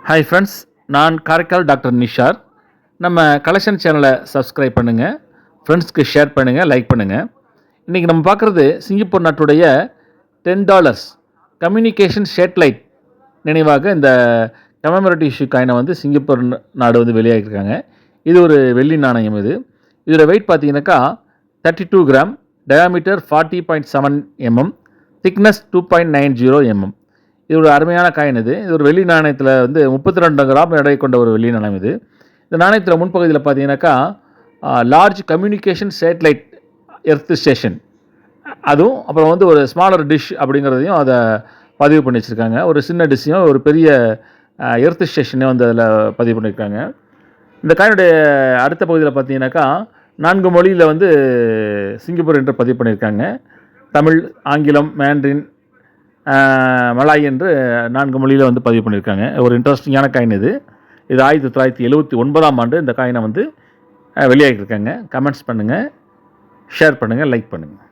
Hi friends, நான் Karaikal doctor Nishar. நம்ம collection சேனலை சப்ஸ்கிரைப் பண்ணுங்கள், ஃப்ரெண்ட்ஸ்க்கு ஷேர் பண்ணுங்கள், லைக் பண்ணுங்கள். இன்றைக்கி நம்ம பார்க்குறது சிங்கப்பூர் நாட்டுடைய $10 கம்யூனிகேஷன் சேட்டலைட் நினைவாக இந்த கமெமரேட்டிவ் இஷ்யூ காயினை வந்து சிங்கப்பூர் நாடு வந்து வெளியாகிருக்காங்க. இது ஒரு வெள்ளி நாணயம். இதோட வெயிட் பார்த்தீங்கன்னாக்கா 32 gram, diameter 40.7 mm, thickness 2.90 mm. இது ஒரு அருமையான காயின். இது ஒரு வெள்ளி நாணயத்தில் வந்து 32 கிராம் எடை கொண்ட ஒரு வெள்ளி நாணயம். இந்த நாணயத்தில் முன்பகுதியில் பார்த்தீங்கன்னாக்கா large communication satellite earth station, அதுவும் அப்புறம் வந்து ஒரு ஸ்மாலர் டிஷ் அப்படிங்கிறதையும் அதை பதிவு பண்ணி வச்சுருக்காங்க. ஒரு சின்ன டிஷ்ஷையும் ஒரு பெரிய எர்த் ஸ்டேஷனையும் வந்து அதில் பதிவு பண்ணியிருக்காங்க. இந்த காயினுடைய அடுத்த பகுதியில் பார்த்தீங்கன்னாக்கா 4 மொழியில் வந்து சிங்கப்பூர் என்று பதிவு பண்ணியிருக்காங்க. தமிழ், ஆங்கிலம், மேண்ட்ரின், மலாய் என்று 4 மொழியில் வந்து பதிவு பண்ணியிருக்காங்க. ஒரு இன்ட்ரெஸ்டிங்கான காயின் இது. 1979ஆம் ஆண்டு இந்த காயினை வந்து வெளியாகிருக்காங்க. கமெண்ட்ஸ் பண்ணுங்கள், ஷேர் பண்ணுங்கள், லைக் பண்ணுங்கள்.